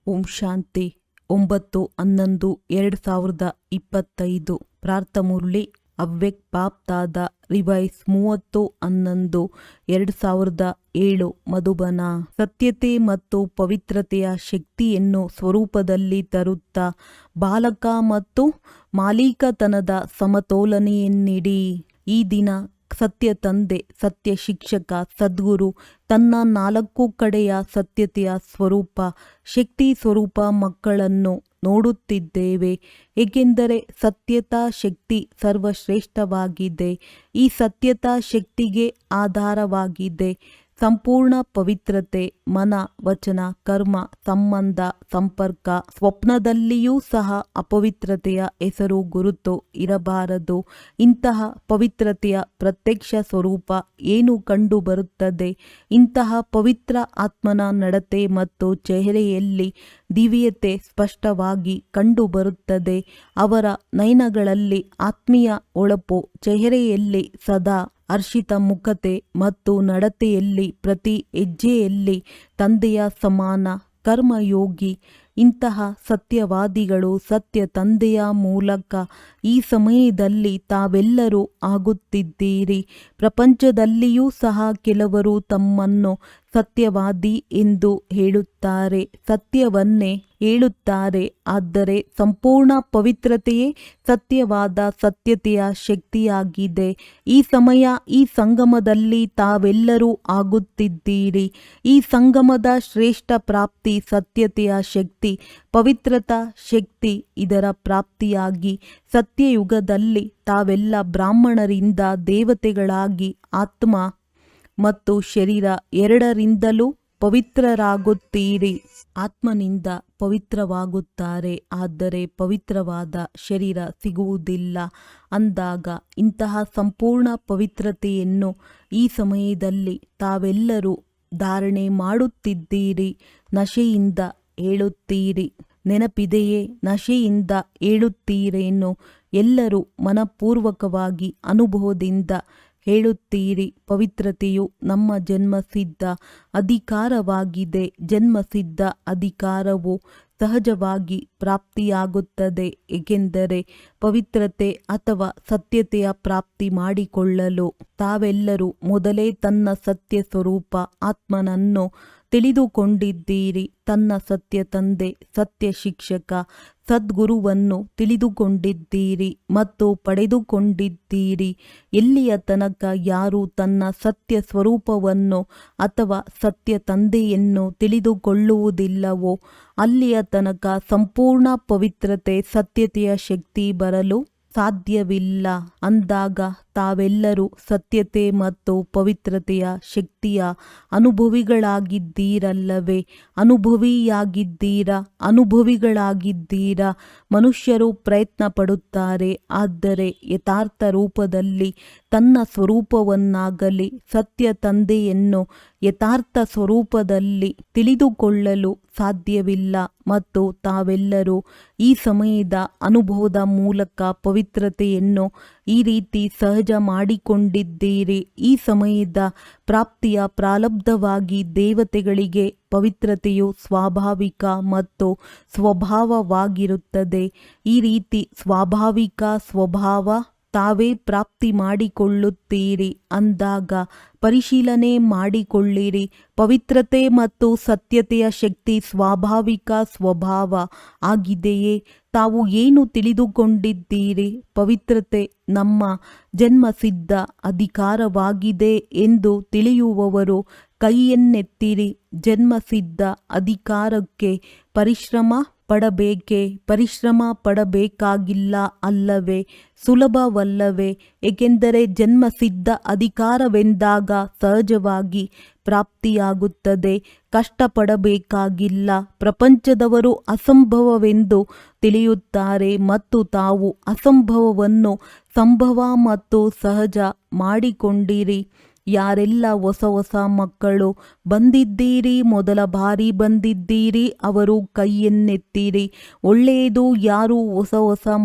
ಓಂ ಶಾಂತಿ 9/11/2025 ಪ್ರಾರ್ಥಮುರಳಿ ಅವ್ಯಕ್ತ ಬಾಪ್ದಾದ ರಿವೈಸ್ 30/11/2007 ಮಧುಬನ. ಸತ್ಯತೆ ಮತ್ತು ಪವಿತ್ರತೆಯ ಶಕ್ತಿಯನ್ನು ಸ್ವರೂಪದಲ್ಲಿ ತರುತ್ತಾ ಬಾಲಕ ಮತ್ತು ಮಾಲೀಕತನದ ಸಮತೋಲನೆಯನ್ನಿಡಿ. ಈ ದಿನ ಸತ್ಯ ತಂದೆ, ಸತ್ಯ ಶಿಕ್ಷಕ, ಸದ್ಗುರು ತನ್ನ 4 ಕಡೆಯ ಸತ್ಯತೆಯ ಸ್ವರೂಪ, ಶಕ್ತಿ ಸ್ವರೂಪ ಮಕ್ಕಳನ್ನು ನೋಡುತ್ತಿದ್ದೇವೆ. ಏಕೆಂದರೆ ಸತ್ಯತಾ ಶಕ್ತಿ ಸರ್ವಶ್ರೇಷ್ಠವಾಗಿದೆ. ಈ ಸತ್ಯತಾ ಶಕ್ತಿಗೆ ಆಧಾರವಾಗಿದೆ ಸಂಪೂರ್ಣ ಪವಿತ್ರತೆ. ಮನ, ವಚನ, ಕರ್ಮ, ಸಂಬಂಧ, ಸಂಪರ್ಕ. ಸ್ವಪ್ನದಲ್ಲಿಯೂ ಸಹ ಅಪವಿತ್ರತೆಯ ಹೆಸರು ಗುರುತು ಇರಬಾರದು. ಇಂತಹ ಪವಿತ್ರತೆಯ ಪ್ರತ್ಯಕ್ಷ ಸ್ವರೂಪ ಏನು ಕಂಡು ಬರುತ್ತದೆ? ಇಂತಹ ಪವಿತ್ರ ಆತ್ಮನ ನಡತೆ ಮತ್ತು ಚೆಹರೆಯಲ್ಲಿ ದಿವ್ಯತೆ ಸ್ಪಷ್ಟವಾಗಿ ಕಂಡುಬರುತ್ತದೆ. ಅವರ ನಯನಗಳಲ್ಲಿ ಆತ್ಮೀಯ ಹೊಳಪು, ಚೆಹರೆಯಲ್ಲಿ ಸದಾ ಹರ್ಷಿತ ಮುಖತೆ ಮತ್ತು ನಡತೆಯಲ್ಲಿ ಪ್ರತಿ ಹೆಜ್ಜೆಯಲ್ಲಿ ತಂದೆಯ ಸಮಾನ ಕರ್ಮಯೋಗಿ. ಇಂತಹ ಸತ್ಯವಾದಿಗಳು ಸತ್ಯ ತಂದೆಯ ಮೂಲಕ ಈ ಸಮಯದಲ್ಲಿ ತಾವೆಲ್ಲರೂ ಆಗುತ್ತಿದ್ದೀರಿ. ಪ್ರಪಂಚದಲ್ಲಿಯೂ ಸಹ ಕೆಲವರು ತಮ್ಮನ್ನು ಸತ್ಯವಾದಿ ಎಂದು ಹೇಳುತ್ತಾರೆ, ಸತ್ಯವನ್ನೇ ಹೇಳುತ್ತಾರೆ. ಆದರೆ ಸಂಪೂರ್ಣ ಪವಿತ್ರತೆಯೇ ಸತ್ಯವಾದ ಸತ್ಯತೆಯ ಶಕ್ತಿಯಾಗಿದೆ. ಈ ಸಮಯ, ಈ ಸಂಗಮದಲ್ಲಿ ತಾವೆಲ್ಲರೂ ಆಗುತ್ತಿದ್ದೀರಿ. ಈ ಸಂಗಮದ ಶ್ರೇಷ್ಠ ಪ್ರಾಪ್ತಿ ಸತ್ಯತೆಯ ಶಕ್ತಿ, ಪವಿತ್ರತಾ ಶಕ್ತಿ. ಇದರ ಪ್ರಾಪ್ತಿಯಾಗಿ ಸತ್ಯಯುಗದಲ್ಲಿ ತಾವೆಲ್ಲ ಬ್ರಾಹ್ಮಣರಿಂದ ದೇವತೆಗಳಾಗಿ ಆತ್ಮ ಮತ್ತು ಶರೀರ ಎರಡರಿಂದಲೂ ಪವಿತ್ರರಾಗುತ್ತೀರಿ. ಆತ್ಮನಿಂದ ಪವಿತ್ರವಾಗುತ್ತಾರೆ, ಆದರೆ ಪವಿತ್ರವಾದ ಶರೀರ ಸಿಗುವುದಿಲ್ಲ. ಅಂದಾಗ ಇಂತಹ ಸಂಪೂರ್ಣ ಪವಿತ್ರತೆಯನ್ನು ಈ ಸಮಯದಲ್ಲಿ ತಾವೆಲ್ಲರೂ ಧಾರಣೆ ಮಾಡುತ್ತಿದ್ದೀರಿ. ನಶೆಯಿಂದ ಹೇಳುತ್ತೀರಿ, ನೆನಪಿದೆಯೇ? ನಶೆಯಿಂದ ಹೇಳುತ್ತೀರೇನು? ಎಲ್ಲರೂ ಮನಪೂರ್ವಕವಾಗಿ ಅನುಭವದಿಂದ ಹೇಳುತ್ತೀರಿ. ಪವಿತ್ರತೆಯು ನಮ್ಮ ಜನ್ಮಸಿದ್ಧ ಅಧಿಕಾರವಾಗಿದೆ. ಜನ್ಮಸಿದ್ಧ ಅಧಿಕಾರವು ಸಹಜವಾಗಿ ಪ್ರಾಪ್ತಿಯಾಗುತ್ತದೆ. ಏಕೆಂದರೆ ಪವಿತ್ರತೆ ಅಥವಾ ಸತ್ಯತೆಯ ಪ್ರಾಪ್ತಿ ಮಾಡಿಕೊಳ್ಳಲು ತಾವೆಲ್ಲರೂ ಮೊದಲೇ ತನ್ನ ಸತ್ಯ ಸ್ವರೂಪ ಆತ್ಮನನ್ನು ತಿಳಿದುಕೊಂಡಿದ್ದೀರಿ. ತನ್ನ ಸತ್ಯ ತಂದೆ, ಸತ್ಯ ಶಿಕ್ಷಕ, ಸದ್ಗುರುವನ್ನು ತಿಳಿದುಕೊಂಡಿದ್ದೀರಿ ಮತ್ತು ಪಡೆದುಕೊಂಡಿದ್ದೀರಿ. ಎಲ್ಲಿಯ ತನಕ ಯಾರು ತನ್ನ ಸತ್ಯ ಸ್ವರೂಪವನ್ನು ಅಥವಾ ಸತ್ಯ ತಂದೆಯನ್ನು ತಿಳಿದುಕೊಳ್ಳುವುದಿಲ್ಲವೋ ಅಲ್ಲಿಯ ತನಕ ಸಂಪೂರ್ಣ ಪವಿತ್ರತೆ ಸತ್ಯತೆಯ ಶಕ್ತಿ ಬರಲು ಸಾಧ್ಯವಿಲ್ಲ. ಅಂದಾಗ ತಾವೆಲ್ಲರೂ ಸತ್ಯತೆ ಮತ್ತು ಪವಿತ್ರತೆಯ ಶಕ್ತಿಯ ಅನುಭವಿಗಳಾಗಿದ್ದೀರಲ್ಲವೇ? ಅನುಭವಿಗಳಾಗಿದ್ದೀರಾ? ಮನುಷ್ಯರು ಪ್ರಯತ್ನ ಪಡುತ್ತಾರೆ, ಆದರೆ ಯಥಾರ್ಥ ರೂಪದಲ್ಲಿ ತನ್ನ ಸ್ವರೂಪವನ್ನಾಗಲಿ ಸತ್ಯ ತಂದೆಯನ್ನು ಯಥಾರ್ಥ ಸ್ವರೂಪದಲ್ಲಿ ತಿಳಿದುಕೊಳ್ಳಲು ಸಾಧ್ಯವಿಲ್ಲ. ಮತ್ತು ತಾವೆಲ್ಲರೂ ಈ ಸಮಯದ ಅನುಭವದ ಮೂಲಕ ಪವಿತ್ರತೆಯನ್ನು ಈ ರೀತಿ ಸಹಜ ಮಾಡಿಕೊಂಡಿದ್ದೀರಿ. ಈ ಸಮಯದ ಪ್ರಾಪ್ತಿಯ ಪ್ರಾರಬ್ಧವಾಗಿ ದೇವತೆಗಳಿಗೆ ಪವಿತ್ರತೆಯು ಸ್ವಾಭಾವಿಕ ಮತ್ತು ಸ್ವಭಾವವಾಗಿರುತ್ತದೆ. ಈ ರೀತಿ ಸ್ವಾಭಾವಿಕ ಸ್ವಭಾವ ತಾವೇ ಪ್ರಾಪ್ತಿ ಮಾಡಿಕೊಳ್ಳುತ್ತೀರಿ. ಅಂದಾಗ ಪರಿಶೀಲನೆ ಮಾಡಿಕೊಳ್ಳಿರಿ. ಪವಿತ್ರತೆ ಮತ್ತು ಸತ್ಯತೆಯ ಶಕ್ತಿ ಸ್ವಾಭಾವಿಕ ಸ್ವಭಾವ ಆಗಿದೆಯೇ? ತಾವು ಏನು ತಿಳಿದುಕೊಂಡಿದ್ದೀರಿ? ಪವಿತ್ರತೆ ನಮ್ಮ ಜನ್ಮಸಿದ್ಧ ಅಧಿಕಾರವಾಗಿದೆ ಎಂದು ತಿಳಿಯುವವರು ಕೈಯನ್ನೆತ್ತಿರಿ. ಜನ್ಮಸಿದ್ಧ ಅಧಿಕಾರಕ್ಕೆ ಪರಿಶ್ರಮ ಪಡಬೇಕೇ? ಪರಿಶ್ರಮ ಪಡಬೇಕಾಗಿಲ್ಲ ಅಲ್ಲವೇ? ಸುಲಭವಲ್ಲವೇ? ಏಕೆಂದರೆ ಜನ್ಮಸಿದ್ಧ ಅಧಿಕಾರವೆಂದಾಗ ಸಹಜವಾಗಿ ಪ್ರಾಪ್ತಿಯಾಗುತ್ತದೆ. ಕಷ್ಟಪಡಬೇಕಾಗಿಲ್ಲ. ಪ್ರಪಂಚದವರು ಅಸಂಭವವೆಂದು ತಿಳಿಯುತ್ತಾರೆ ಮತ್ತು ತಾವು ಅಸಂಭವವನ್ನು ಸಂಭವ ಮತ್ತು ಸಹಜ ಮಾಡಿಕೊಂಡಿರಿ. ಯಾರೆಲ್ಲ ಹೊಸ ಮಕ್ಕಳು ಬಂದಿದ್ದೀರಿ, ಮೊದಲ ಬಾರಿ ಬಂದಿದ್ದೀರಿ, ಅವರು ಕೈಯನ್ನೆತ್ತಿರಿ. ಒಳ್ಳೆಯದು. ಯಾರು ಹೊಸ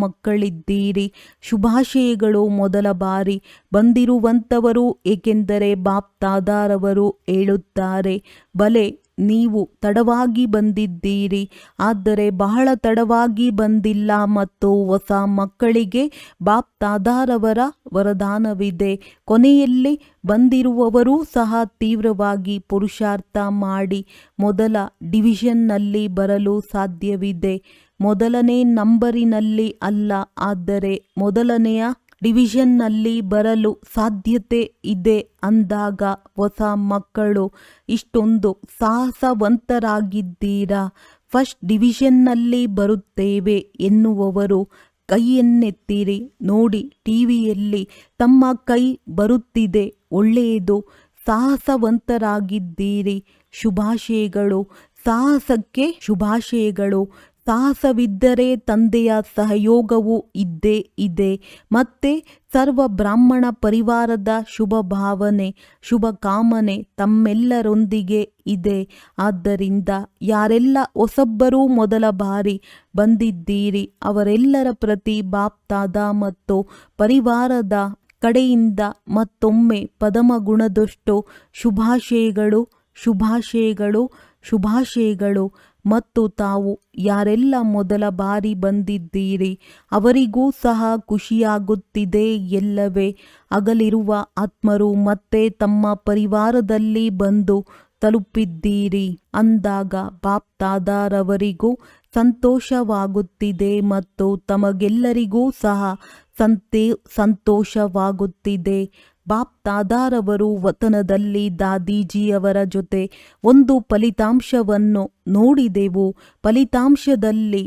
ಮಕ್ಕಳಿದ್ದೀರಿ, ಶುಭಾಶಯಗಳು. ಮೊದಲ ಬಾರಿ ಬಂದಿರುವಂಥವರು, ಏಕೆಂದರೆ ಬಾಪ್ ದಾದಾರವರು ಹೇಳುತ್ತಾರೆ, ಭಲೆ ನೀವು ತಡವಾಗಿ ಬಂದಿದ್ದೀರಿ, ಆದರೆ ಬಹಳ ತಡವಾಗಿ ಬಂದಿಲ್ಲ ಮತ್ತು ಹೊಸ ಮಕ್ಕಳಿಗೆ ಬಾಪ್ ತಾದಾರವರ ವರದಾನವಿದೆ. ಕೊನೆಯಲ್ಲಿ ಬಂದಿರುವವರೂ ಸಹ ತೀವ್ರವಾಗಿ ಪುರುಷಾರ್ಥ ಮಾಡಿ ಮೊದಲ ಡಿವಿಷನ್ನಲ್ಲಿ ಬರಲು ಸಾಧ್ಯವಿದೆ. ಮೊದಲನೇ ನಂಬರಿನಲ್ಲಿ ಅಲ್ಲ, ಆದರೆ ಮೊದಲನೆಯ ಡಿವಿಷನ್ನಲ್ಲಿ ಬರಲು ಸಾಧ್ಯತೆ ಇದೆ ಅಂದಾಗ ಹೊಸ ಮಕ್ಕಳು ಇಷ್ಟೊಂದು ಸಾಹಸವಂತರಾಗಿದ್ದೀರಾ. ಫಸ್ಟ್ ಡಿವಿಷನ್ನಲ್ಲಿ ಬರುತ್ತೇವೆ ಎನ್ನುವವರು ಕೈಯನ್ನೆತ್ತಿರಿ. ನೋಡಿ, ಟಿವಿಯಲ್ಲಿ ತಮ್ಮ ಕೈ ಬರುತ್ತಿದೆ, ಒಳ್ಳೆಯದು, ಸಾಹಸವಂತರಾಗಿದ್ದೀರಿ. ಶುಭಾಶಯಗಳು. ಸಾಹಸಕ್ಕೆ ಶುಭಾಶಯಗಳು. ಸಾಹಸವಿದ್ದರೆ ತಂದೆಯ ಸಹಯೋಗವೂ ಇದ್ದೇ ಇದೆ. ಮತ್ತೆ ಸರ್ವ ಬ್ರಾಹ್ಮಣ ಪರಿವಾರದ ಶುಭ ಭಾವನೆ, ಶುಭ ಕಾಮನೆ ತಮ್ಮೆಲ್ಲರೊಂದಿಗೆ ಇದೆ. ಆದ್ದರಿಂದ ಯಾರೆಲ್ಲ ಹೊಸಬ್ಬರೂ ಮೊದಲ ಬಾರಿ ಬಂದಿದ್ದೀರಿ ಅವರೆಲ್ಲರ ಪ್ರತಿ ಬಾಪ್ ದಾದಾ ಮತ್ತು ಪರಿವಾರದ ಕಡೆಯಿಂದ ಮತ್ತೊಮ್ಮೆ ಪದಮ ಗುಣದಷ್ಟು ಶುಭಾಶಯಗಳು, ಶುಭಾಶಯಗಳು, ಶುಭಾಶಯಗಳು. ಮತ್ತು ತಾವು ಯಾರೆಲ್ಲ ಮೊದಲ ಬಾರಿ ಬಂದಿದ್ದೀರಿ ಅವರಿಗೂ ಸಹ ಖುಷಿಯಾಗುತ್ತಿದೆ ಎಲ್ಲವೇ. ಅಗಲಿರುವ ಆತ್ಮರು ಮತ್ತೆ ತಮ್ಮ ಪರಿವಾರದಲ್ಲಿ ಬಂದು ತಲುಪಿದ್ದೀರಿ ಅಂದಾಗ ಬಾಪ್ ದಾದಾರವರಿಗೂ ಸಂತೋಷವಾಗುತ್ತಿದೆ ಮತ್ತು ತಮಗೆಲ್ಲರಿಗೂ ಸಹ ಸಂತೋಷವಾಗುತ್ತಿದೆ. ಬಾಪ್ ದಾದಾರವರು ವತನದಲ್ಲಿ ದಾದೀಜಿಯವರ ಜೊತೆ ಒಂದು ಫಲಿತಾಂಶವನ್ನು ನೋಡಿದೆವು. ಫಲಿತಾಂಶದಲ್ಲಿ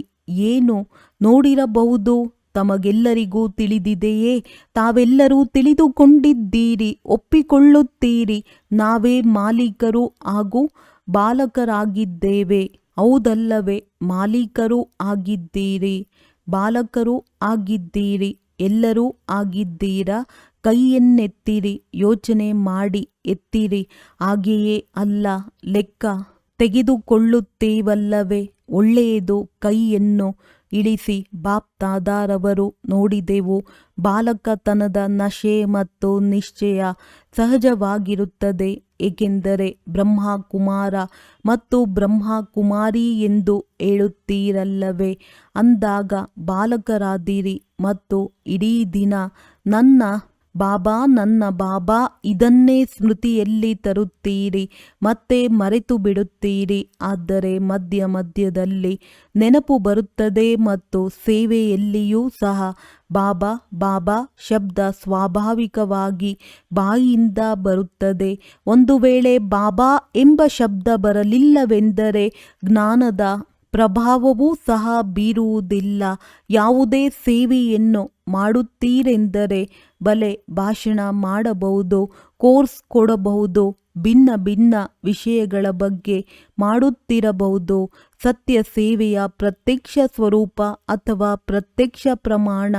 ಏನು ನೋಡಿರಬಹುದು ತಮಗೆಲ್ಲರಿಗೂ ತಿಳಿದಿದೆಯೇ? ತಾವೆಲ್ಲರೂ ತಿಳಿದುಕೊಂಡಿದ್ದೀರಿ, ಒಪ್ಪಿಕೊಳ್ಳುತ್ತೀರಿ. ನಾವೇ ಮಾಲೀಕರು ಹಾಗೂ ಬಾಲಕರಾಗಿದ್ದೇವೆ, ಹೌದಲ್ಲವೇ? ಮಾಲೀಕರು ಆಗಿದ್ದೀರಿ, ಬಾಲಕರು ಆಗಿದ್ದೀರಿ, ಎಲ್ಲರೂ ಆಗಿದ್ದೀರಾ? ಕೈಯನ್ನೆತ್ತಿರಿ, ಯೋಚನೆ ಮಾಡಿ ಎತ್ತಿರಿ. ಹಾಗೆಯೇ ಅಲ್ಲ, ಲೆಕ್ಕ ತೆಗೆದುಕೊಳ್ಳುತ್ತೇವಲ್ಲವೇ? ಒಳ್ಳೆಯದು, ಕೈಯನ್ನು ಇಳಿಸಿ. ಬಾಪ್ ದಾದಾರವರು ನೋಡಿದೆವು, ಬಾಲಕತನದ ನಶೆ ಮತ್ತು ನಿಶ್ಚಯ ಸಹಜವಾಗಿರುತ್ತದೆ, ಏಕೆಂದರೆ ಬ್ರಹ್ಮಕುಮಾರ ಮತ್ತು ಬ್ರಹ್ಮಕುಮಾರಿ ಎಂದು ಹೇಳುತ್ತೀರಲ್ಲವೇ? ಅಂದಾಗ ಬಾಲಕರಾದಿರಿ ಮತ್ತು ಇಡೀ ದಿನ ನನ್ನ ಬಾಬಾ, ನನ್ನ ಬಾಬಾ ಇದನ್ನೇ ಸ್ಮೃತಿಯಲ್ಲಿ ತರುತ್ತೀರಿ, ಮತ್ತೆ ಮರೆತು ಬಿಡುತ್ತೀರಿ. ಆದರೆ ಮಧ್ಯ ಮಧ್ಯದಲ್ಲಿ ನೆನಪು ಬರುತ್ತದೆ ಮತ್ತು ಸೇವೆಯಲ್ಲಿಯೂ ಸಹ ಬಾಬಾ ಬಾಬಾ ಶಬ್ದ ಸ್ವಾಭಾವಿಕವಾಗಿ ಬಾಯಿಯಿಂದ ಬರುತ್ತದೆ. ಒಂದು ವೇಳೆ ಬಾಬಾ ಎಂಬ ಶಬ್ದ ಬರಲಿಲ್ಲವೆಂದರೆ ಜ್ಞಾನದ ಪ್ರಭಾವವೂ ಸಹ ಬೀರುವುದಿಲ್ಲ. ಯಾವುದೇ ಸೇವೆಯನ್ನು ಮಾಡುತ್ತೀರೆಂದರೆ ಬಲೆ ಭಾಷಣ ಮಾಡಬಹುದು, ಕೋರ್ಸ್ ಕೊಡಬಹುದು, ಭಿನ್ನ ಭಿನ್ನ ವಿಷಯಗಳ ಬಗ್ಗೆ ಮಾಡುತ್ತಿರಬಹುದು. ಸತ್ಯ ಸೇವೆಯ ಪ್ರತ್ಯಕ್ಷ ಸ್ವರೂಪ ಅಥವಾ ಪ್ರತ್ಯಕ್ಷ ಪ್ರಮಾಣ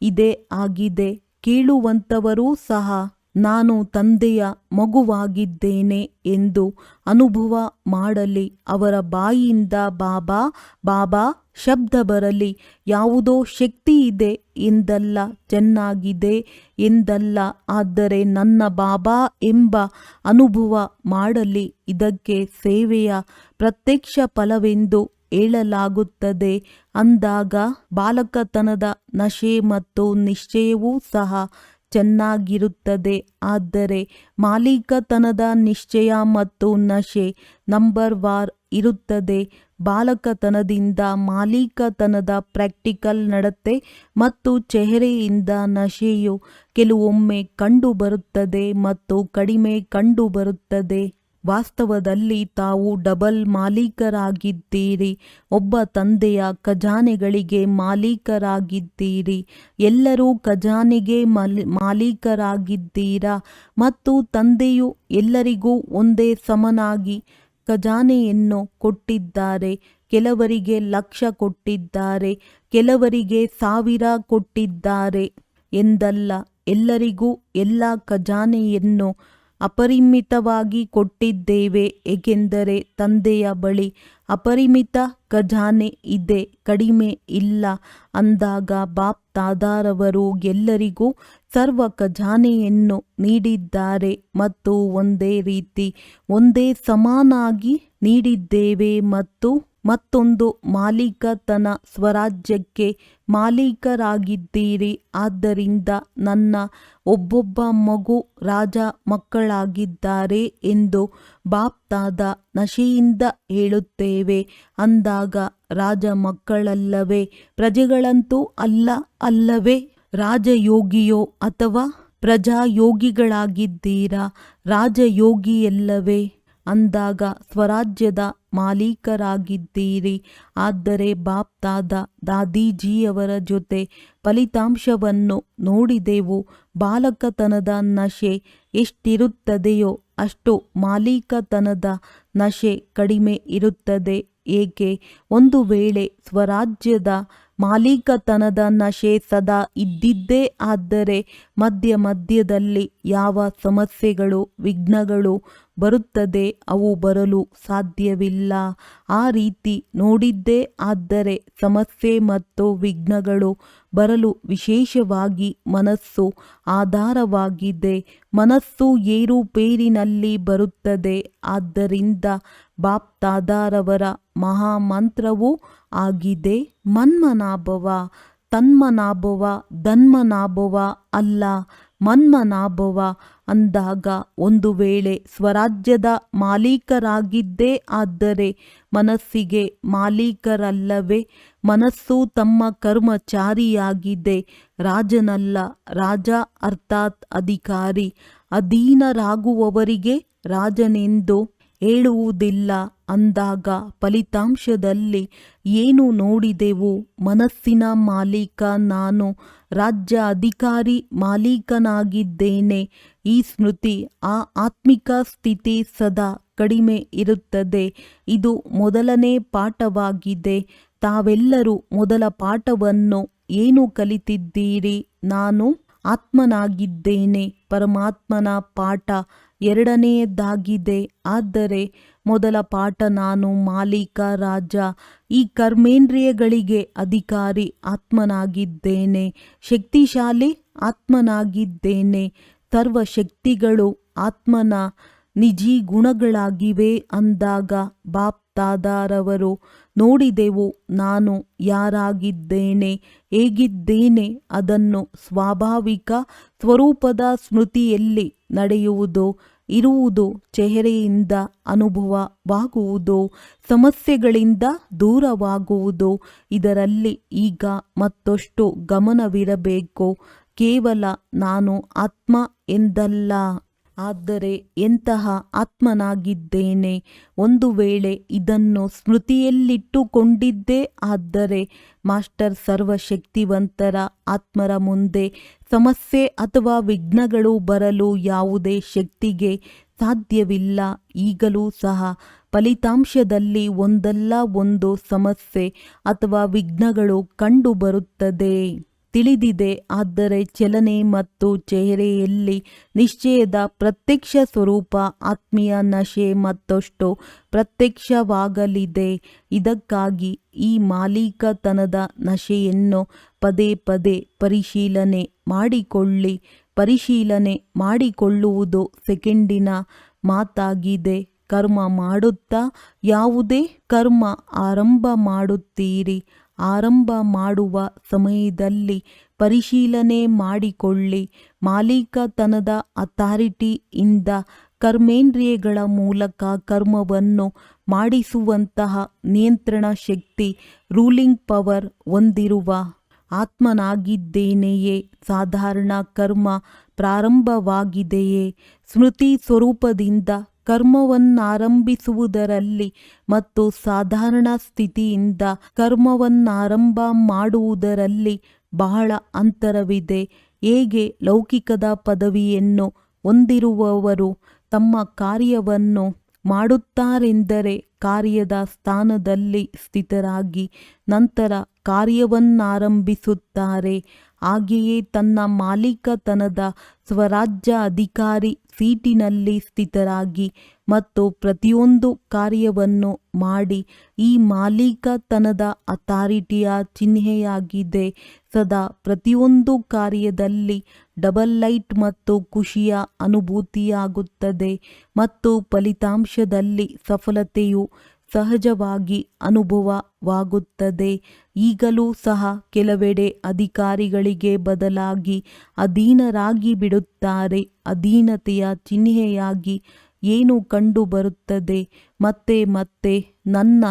ಇದೇ ಆಗಿದೆ. ಕೇಳುವಂಥವರೂ ಸಹ ನಾನು ತಂದೆಯ ಮಗುವಾಗಿದ್ದೇನೆ ಎಂದು ಅನುಭವ ಮಾಡಲಿ. ಅವರ ಬಾಯಿಯಿಂದ ಬಾಬಾ ಬಾಬಾ ಶಬ್ದ ಬರಲಿ. ಯಾವುದೋ ಶಕ್ತಿ ಇದೆ ಎಂದಲ್ಲ, ಚೆನ್ನಾಗಿದೆ ಎಂದಲ್ಲ, ಆದರೆ ನನ್ನ ಬಾಬಾ ಎಂಬ ಅನುಭವ ಮಾಡಲಿ. ಇದಕ್ಕೆ ಸೇವೆಯ ಪ್ರತ್ಯಕ್ಷ ಫಲವೆಂದು ಹೇಳಲಾಗುತ್ತದೆ. ಅಂದಾಗ ಬಾಲಕತನದ ನಶೆ ಮತ್ತು ನಿಶ್ಚಯವೂ ಸಹ ಚೆನ್ನಾಗಿರುತ್ತದೆ. ಆದರೆ ಮಾಲೀಕತನದ ನಿಶ್ಚಯ ಮತ್ತು ನಶೆ ನಂಬರ್ ವಾರ್ ಇರುತ್ತದೆ. ಬಾಲಕತನದಿಂದ ಮಾಲೀಕತನದ ಪ್ರಾಕ್ಟಿಕಲ್ ನಡತೆ ಮತ್ತು ಚೆಹರೆಯಿಂದ ನಶೆಯು ಕೆಲವೊಮ್ಮೆ ಕಂಡುಬರುತ್ತದೆ ಮತ್ತು ಕಡಿಮೆ ಕಂಡುಬರುತ್ತದೆ. ವಾಸ್ತವದಲ್ಲಿ ತಾವು ಡಬಲ್ ಮಾಲೀಕರಾಗಿದ್ದೀರಿ. ಒಬ್ಬ ತಂದೆಯ ಖಜಾನೆಗಳಿಗೆ ಮಾಲೀಕರಾಗಿದ್ದೀರಿ. ಎಲ್ಲರೂ ಖಜಾನೆಗೆ ಮಾಲೀಕರಾಗಿದ್ದೀರಾ ಮತ್ತು ತಂದೆಯು ಎಲ್ಲರಿಗೂ ಒಂದೇ ಸಮನಾಗಿ ಖಜಾನೆಯನ್ನು ಕೊಟ್ಟಿದ್ದಾರೆ. ಕೆಲವರಿಗೆ 1,00,000 ಕೊಟ್ಟಿದ್ದಾರೆ, ಕೆಲವರಿಗೆ 1,000 ಕೊಟ್ಟಿದ್ದಾರೆ ಎಂದಲ್ಲ. ಎಲ್ಲರಿಗೂ ಎಲ್ಲ ಖಜಾನೆಯನ್ನು ಅಪರಿಮಿತವಾಗಿ ಕೊಟ್ಟಿದ್ದೇವೆ, ಏಕೆಂದರೆ ತಂದೆಯ ಬಳಿ ಅಪರಿಮಿತ ಖಜಾನೆ ಇದೆ, ಕಡಿಮೆ ಇಲ್ಲ ಅಂದಾಗ ಬಾಪ್ ದಾದಾರವರು ಎಲ್ಲರಿಗೂ ಸರ್ವ ಖಜಾನೆಯನ್ನು ನೀಡಿದ್ದಾರೆ ಮತ್ತು ಒಂದೇ ರೀತಿ ಒಂದೇ ಸಮಾನಾಗಿ ನೀಡಿದ್ದೇವೆ ಮತ್ತು ಮತ್ತೊಂದು ಮಾಲೀಕತನ ಸ್ವರಾಜ್ಯಕ್ಕೆ ಮಾಲೀಕರಾಗಿದ್ದೀರಿ. ಆದ್ದರಿಂದ ನನ್ನ ಒಬ್ಬೊಬ್ಬ ಮಗು ರಾಜ ಮಕ್ಕಳಾಗಿದ್ದಾರೆ ಎಂದು ಬಾಪ್ ದಾದಾ ನಶೆಯಿಂದ ಹೇಳುತ್ತೇವೆ. ಅಂದಾಗ ರಾಜ ಮಕ್ಕಳಲ್ಲವೇ? ಪ್ರಜೆಗಳಂತೂ ಅಲ್ಲ ಅಲ್ಲವೇ? ರಾಜಯೋಗಿಯೋ ಅಥವಾ ಪ್ರಜಾಯೋಗಿಗಳಾಗಿದ್ದೀರಾ? ರಾಜಯೋಗಿಯಲ್ಲವೇ? ಅಂದಾಗ ಸ್ವರಾಜ್ಯದ ಮಾಲೀಕರಾಗಿದ್ದೀರಿ. ಆದರೆ ಬಾಪ್ ದಾದಾ ದಾದೀಜಿಯವರ ಜೊತೆ ಫಲಿತಾಂಶವನ್ನು ನೋಡಿದೆವು. ಬಾಲಕತನದ ನಶೆ ಎಷ್ಟಿರುತ್ತದೆಯೋ ಅಷ್ಟು ಮಾಲೀಕತನದ ನಶೆ ಕಡಿಮೆ ಇರುತ್ತದೆ. ಏಕೆ? ಒಂದು ವೇಳೆ ಸ್ವರಾಜ್ಯದ ಮಾಲೀಕತನದ ನಶೆ ಸದಾ ಇದ್ದಿದ್ದೇ ಆದರೆ ಮಧ್ಯ ಮಧ್ಯದಲ್ಲಿ ಯಾವ ಸಮಸ್ಯೆಗಳು ವಿಘ್ನಗಳು ಬರುತ್ತದೆ, ಅವು ಬರಲು ಸಾಧ್ಯವಿಲ್ಲ. ಆ ರೀತಿ ನೋಡಿದ್ದೇ ಆದರೆ ಸಮಸ್ಯೆ ಮತ್ತು ವಿಘ್ನಗಳು ಬರಲು ವಿಶೇಷವಾಗಿ ಮನಸ್ಸು ಆಧಾರವಾಗಿದೆ. ಮನಸ್ಸು ಏರುಪೇರಿನಲ್ಲಿ ಬರುತ್ತದೆ. ಆದ್ದರಿಂದ ಬಾಪ್ ದಾದಾರವರ ಮಹಾಮಂತ್ರವೂ ಆಗಿದೆ, ಮನ್ಮನಾಭವ. ತನ್ಮನಾಭವ ಧನ್ಮನಾಭವ ಅಲ್ಲ, ಮನ್ಮನಾಭವ. ಅಂದಾಗ ಒಂದು ವೇಳೆ ಸ್ವರಾಜ್ಯದ ಮಾಲೀಕರಾಗಿದ್ದೇ ಆದರೆ ಮನಸ್ಸಿಗೆ ಮಾಲೀಕರಲ್ಲವೇ? ಮನಸ್ಸು ತಮ್ಮ ಕರ್ಮಚಾರಿಯಾಗಿದೆ, ರಾಜನಲ್ಲ. ರಾಜ ಅರ್ಥಾತ್ ಅಧಿಕಾರಿ. ಅಧೀನರಾಗುವವರಿಗೆ ರಾಜನೆಂದು ಹೇಳುವುದಿಲ್ಲ. ಅಂದಾಗ ಫಲಿತಾಂಶದಲ್ಲಿ ಏನು ನೋಡಿದೆವು? ಮನಸ್ಸಿನ ಮಾಲೀಕ ನಾನು, ರಾಜ್ಯ ಅಧಿಕಾರಿ ಮಾಲೀಕನಾಗಿದ್ದೇನೆ. ಈ ಸ್ಮೃತಿ ಆ ಆತ್ಮಿಕ ಸ್ಥಿತಿ ಸದಾ ಕಡಿಮೆ ಇರುತ್ತದೆ. ಇದು ಮೊದಲನೇ ಪಾಠವಾಗಿದೆ. ತಾವೆಲ್ಲರೂ ಮೊದಲ ಪಾಠವನ್ನು ಏನು ಕಲಿತಿದ್ದೀರಿ? ನಾನು ಆತ್ಮನಾಗಿದ್ದೇನೆ. ಪರಮಾತ್ಮನ ಪಾಠ ಎರಡನೆಯದಾಗಿದೆ. ಆದರೆ ಮೊದಲ ಪಾಠ ನಾನು ಮಾಲೀಕ ರಾಜ. ಈ ಕರ್ಮೇಂದ್ರಿಯಗಳಿಗೆ ಅಧಿಕಾರಿ ಆತ್ಮನಾಗಿದ್ದೇನೆ. ಶಕ್ತಿಶಾಲಿ ಆತ್ಮನಾಗಿದ್ದೇನೆ. ಸರ್ವಶಕ್ತಿಗಳು ಆತ್ಮನ ನಿಜಿ ಗುಣಗಳಾಗಿವೆ. ಅಂದಾಗ ಬಾಪ್ ದಾದಾರವರು ನೋಡಿದೆವು ನಾನು ಯಾರಾಗಿದ್ದೇನೆ, ಹೇಗಿದ್ದೇನೆ. ಅದನ್ನು ಸ್ವಾಭಾವಿಕ ಸ್ವರೂಪದ ಸ್ಮೃತಿಯಲ್ಲಿ ನಡೆಯುವುದು, ಇರುವುದು, ಚೆಹರೆಯಿಂದ ಅನುಭವವಾಗುವುದು, ಸಮಸ್ಯೆಗಳಿಂದ ದೂರವಾಗುವುದು. ಇದರಲ್ಲಿ ಈಗ ಮತ್ತಷ್ಟು ಗಮನವಿರಬೇಕು. ಕೇವಲ ನಾನು ಆತ್ಮ ಎಂದಲ್ಲ, ಆದರೆ ಎಂತಹ ಆತ್ಮನಾಗಿದ್ದೇನೆ. ಒಂದು ವೇಳೆ ಇದನ್ನು ಸ್ಮೃತಿಯಲ್ಲಿಟ್ಟುಕೊಂಡಿದ್ದೇ ಆದರೆ ಮಾಸ್ಟರ್ ಸರ್ವಶಕ್ತಿವಂತರ ಆತ್ಮರ ಮುಂದೆ ಸಮಸ್ಯೆ ಅಥವಾ ವಿಘ್ನಗಳು ಬರಲು ಯಾವುದೇ ಶಕ್ತಿಗೆ ಸಾಧ್ಯವಿಲ್ಲ. ಈಗಲೂ ಸಹ ಫಲಿತಾಂಶದಲ್ಲಿ ಒಂದಲ್ಲ ಒಂದು ಸಮಸ್ಯೆ ಅಥವಾ ವಿಘ್ನಗಳು ಕಂಡುಬರುತ್ತದೆ, ತಿಳಿದಿದೆ. ಆದರೆ ಚಲನೆ ಮತ್ತು ಚೆಹರೆಯಲ್ಲಿ ನಿಶ್ಚಯದ ಪ್ರತ್ಯಕ್ಷ ಸ್ವರೂಪ ಆತ್ಮೀಯ ನಶೆ ಮತ್ತಷ್ಟು ಪ್ರತ್ಯಕ್ಷವಾಗಲಿದೆ. ಇದಕ್ಕಾಗಿ ಈ ಮಾಲೀಕತನದ ನಶೆಯನ್ನು ಪದೇ ಪದೇ ಪರಿಶೀಲನೆ ಮಾಡಿಕೊಳ್ಳಿ. ಪರಿಶೀಲನೆ ಮಾಡಿಕೊಳ್ಳುವುದು ಸೆಕೆಂಡಿನ ಮಾತಾಗಿದೆ. ಕರ್ಮ ಮಾಡುತ್ತಾ ಯಾವುದೇ ಕರ್ಮ ಆರಂಭ ಮಾಡುತ್ತೀರಿ. ಆರಂಭ ಮಾಡುವ ಸಮಯದಲ್ಲಿ ಪರಿಶೀಲನೆ ಮಾಡಿಕೊಳ್ಳಿ. ಮಾಲೀಕತನದ ಅಥಾರಿಟಿಯಿಂದ ಕರ್ಮೇಂದ್ರಿಯಗಳ ಮೂಲಕ ಕರ್ಮವನ್ನು ಮಾಡಿಸುವಂತಹ ನಿಯಂತ್ರಣ ಶಕ್ತಿ, ರೂಲಿಂಗ್ ಪವರ್ ಹೊಂದಿರುವ ಆತ್ಮನಾಗಿದ್ದೇನೆಯೇ? ಸಾಧಾರಣ ಕರ್ಮ ಪ್ರಾರಂಭವಾಗಿದೆಯೇ? ಸ್ಮೃತಿ ಸ್ವರೂಪದಿಂದ ಕರ್ಮವನ್ನಾರಂಭಿಸುವುದರಲ್ಲಿ ಮತ್ತು ಸಾಧಾರಣ ಸ್ಥಿತಿಯಿಂದ ಕರ್ಮವನ್ನಾರಂಭ ಮಾಡುವುದರಲ್ಲಿ ಬಹಳ ಅಂತರವಿದೆ. ಹೇಗೆ ಲೌಕಿಕದ ಪದವಿಯನ್ನು ಹೊಂದಿರುವವರು ತಮ್ಮ ಕಾರ್ಯವನ್ನು ಮಾಡುತ್ತಾರೆಂದರೆ ಕಾರ್ಯದ ಸ್ಥಾನದಲ್ಲಿ ಸ್ಥಿತರಾಗಿ ನಂತರ ಕಾರ್ಯವನ್ನಾರಂಭಿಸುತ್ತಾರೆ. ಹಾಗೆಯೇ ತನ್ನ ಮಾಲೀಕತನದ ಸ್ವರಾಜ್ಯ ಅಧಿಕಾರಿ ಸೀಟಿನಲ್ಲಿ ಸ್ಥಿತರಾಗಿ ಮತ್ತು ಪ್ರತಿಯೊಂದು ಕಾರ್ಯವನ್ನು ಮಾಡಿ ಈ ಮಾಲೀಕತನದ ಅಥಾರಿಟಿಯ ಚಿಹ್ನೆಯಾಗಿದೆ. ಸದಾ ಪ್ರತಿಯೊಂದು ಕಾರ್ಯದಲ್ಲಿ ಡಬಲ್ ಲೈಟ್ ಮತ್ತು ಖುಷಿಯ ಅನುಭೂತಿಯಾಗುತ್ತದೆ ಮತ್ತು ಫಲಿತಾಂಶದಲ್ಲಿ ಸಫಲತೆಯು ಸಹಜವಾಗಿ ಅನುಭವವಾಗುತ್ತದೆ. ಈಗಲೂ ಸಹ ಕೆಲವೆಡೆ ಅಧಿಕಾರಿಗಳಿಗೆ ಬದಲಾಗಿ ಅಧೀನರಾಗಿ ಬಿಡುತ್ತಾರೆ. ಅಧೀನತೆಯ ಚಿಹ್ನೆಯಾಗಿ ಏನು ಕಂಡುಬರುತ್ತದೆ? ಮತ್ತೆ ಮತ್ತೆ ನನ್ನ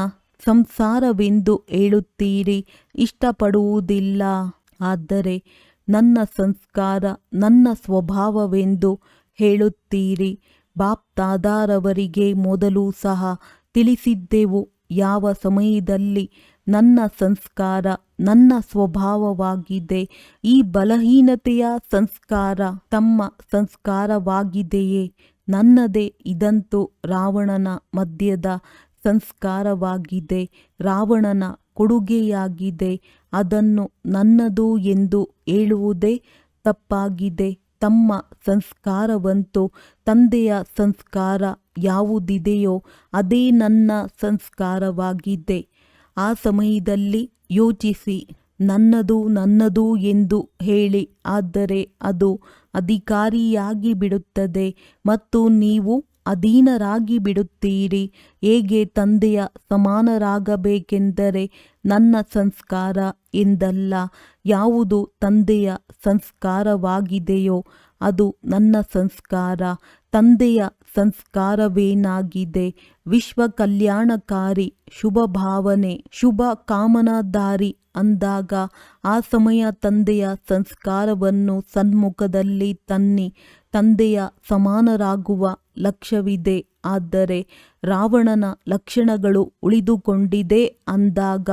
ಸಂಸಾರವೆಂದು ಹೇಳುತ್ತೀರಿ, ಇಷ್ಟಪಡುವುದಿಲ್ಲ. ಆದರೆ ನನ್ನ ಸಂಸ್ಕಾರ ನನ್ನ ಸ್ವಭಾವವೆಂದು ಹೇಳುತ್ತೀರಿ. ಬಾಪ್ದಾದಾರವರಿಗೆ ಮೊದಲು ಸಹ ತಿಳಿಸಿದ್ದೆವು, ಯಾವ ಸಮಯದಲ್ಲಿ ನನ್ನ ಸಂಸ್ಕಾರ ನನ್ನ ಸ್ವಭಾವವಾಗಿದೆ. ಈ ಬಲಹೀನತೆಯ ಸಂಸ್ಕಾರ ತಮ್ಮ ಸಂಸ್ಕಾರವಾಗಿದೆಯೇ? ನನ್ನದೇ. ಇದಂತೂ ರಾವಣನ ಮಧ್ಯದ ಸಂಸ್ಕಾರವಾಗಿದೆ, ರಾವಣನ ಕೊಡುಗೆಯಾಗಿದೆ. ಅದನ್ನು ನನ್ನದು ಎಂದು ಹೇಳುವುದೇ ತಪ್ಪಾಗಿದೆ. ತಮ್ಮ ಸಂಸ್ಕಾರವಂತೂ ತಂದೆಯ ಸಂಸ್ಕಾರ ಯಾವುದಿದೆಯೋ ಅದೇ ನನ್ನ ಸಂಸ್ಕಾರವಾಗಿದೆ. ಆ ಸಮಯದಲ್ಲಿ ಯೋಚಿಸಿ, ನನ್ನದು ನನ್ನದು ಎಂದು ಹೇಳಿ. ಆದರೆ ಅದು ಅಧಿಕಾರಿಯಾಗಿ ಬಿಡುತ್ತದೆ ಮತ್ತು ನೀವು ಅಧೀನರಾಗಿ ಬಿಡುತ್ತೀರಿ. ಹೇಗೆ ತಂದೆಯ ಸಮಾನರಾಗಬೇಕೆಂದರೆ ನನ್ನ ಸಂಸ್ಕಾರ ಎಂದಲ್ಲ. ಯಾವುದು ತಂದೆಯ ಸಂಸ್ಕಾರವಾಗಿದೆಯೋ ಅದು ನನ್ನ ಸಂಸ್ಕಾರ. ತಂದೆಯ ಸಂಸ್ಕಾರವೇನಾಗಿದೆ? ವಿಶ್ವ ಕಲ್ಯಾಣಕಾರಿ, ಶುಭ ಭಾವನೆ, ಶುಭ ಕಾಮನಾಧಾರಿ ಅಂದಾಗ ಆ ಸಮಯ ತಂದೆಯ ಸಂಸ್ಕಾರವನ್ನು ಸನ್ಮುಖದಲ್ಲಿ ತನ್ನಿ. ತಂದೆಯ ಸಮಾನರಾಗುವ ಲಕ್ಷ್ಯವಿದೆ. ಆದರೆ ರಾವಣನ ಲಕ್ಷಣಗಳು ಉಳಿದುಕೊಂಡಿದೆ ಅಂದಾಗ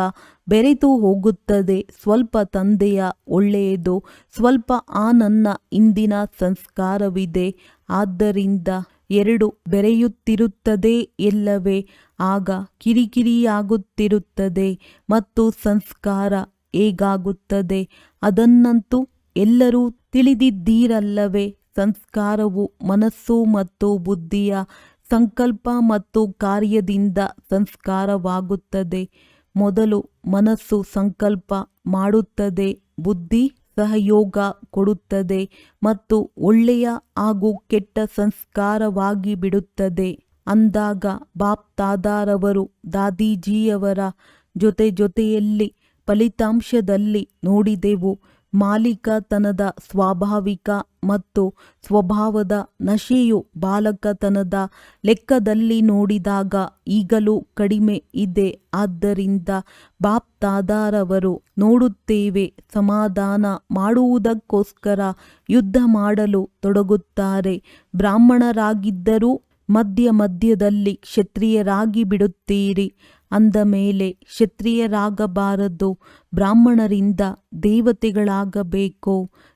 ಬೆರೆತು ಹೋಗುತ್ತದೆ. ಸ್ವಲ್ಪ ತಂದೆಯ ಒಳ್ಳೆಯದು, ಸ್ವಲ್ಪ ಆ ನನ್ನ ಇಂದಿನ ಸಂಸ್ಕಾರವಿದೆ. ಆದ್ದರಿಂದ ಎರಡು ಬೆರೆಯುತ್ತಿರುತ್ತದೆ ಎಲ್ಲವೇ? ಆಗ ಕಿರಿಕಿರಿಯಾಗುತ್ತಿರುತ್ತದೆ ಮತ್ತು ಸಂಸ್ಕಾರ ಹೇಗಾಗುತ್ತದೆ ಅದನ್ನಂತೂ ಎಲ್ಲರೂ ತಿಳಿದಿದ್ದೀರಲ್ಲವೇ? ಸಂಸ್ಕಾರವು ಮನಸ್ಸು ಮತ್ತು ಬುದ್ಧಿಯ ಸಂಕಲ್ಪ ಮತ್ತು ಕಾರ್ಯದಿಂದ ಸಂಸ್ಕಾರವಾಗುತ್ತದೆ. ಮೊದಲು ಮನಸ್ಸು ಸಂಕಲ್ಪ ಮಾಡುತ್ತದೆ, ಬುದ್ಧಿ ಸಹಯೋಗ ಕೊಡುತ್ತದೆ ಮತ್ತು ಒಳ್ಳೆಯ ಹಾಗೂ ಕೆಟ್ಟ ಸಂಸ್ಕಾರವಾಗಿ ಬಿಡುತ್ತದೆ. ಅಂದಾಗ ಬಾಪ್ದಾದಾರವರು ದಾದೀಜಿಯವರ ಜೊತೆಯಲ್ಲಿ ಫಲಿತಾಂಶದಲ್ಲಿ ನೋಡಿದೆವು. ಮಾಲೀಕತನದ ಸ್ವಾಭಾವಿಕ ಮತ್ತು ಸ್ವಭಾವದ ನಶೆಯು ಬಾಲಕತನದ ಲೆಕ್ಕದಲ್ಲಿ ನೋಡಿದಾಗ ಈಗಲೂ ಕಡಿಮೆ ಇದೆ. ಆದ್ದರಿಂದ ಬಾಪ್ದಾದಾರವರು ನೋಡುತ್ತೇವೆ, ಸಮಾಧಾನ ಮಾಡುವುದಕ್ಕೋಸ್ಕರ ಯುದ್ಧ ಮಾಡಲು ತೊಡಗುತ್ತಾರೆ. ಬ್ರಾಹ್ಮಣರಾಗಿದ್ದರೂ ಮಧ್ಯದಲ್ಲಿ ಕ್ಷತ್ರಿಯರಾಗಿ ಬಿಡುತ್ತೀರಿ. ಅಂದ ಮೇಲೆ ಕ್ಷತ್ರಿಯರಾಗಬಾರದು, ಬ್ರಾಹ್ಮಣರಿಂದ ದೇವತೆಗಳಾಗಬೇಕು.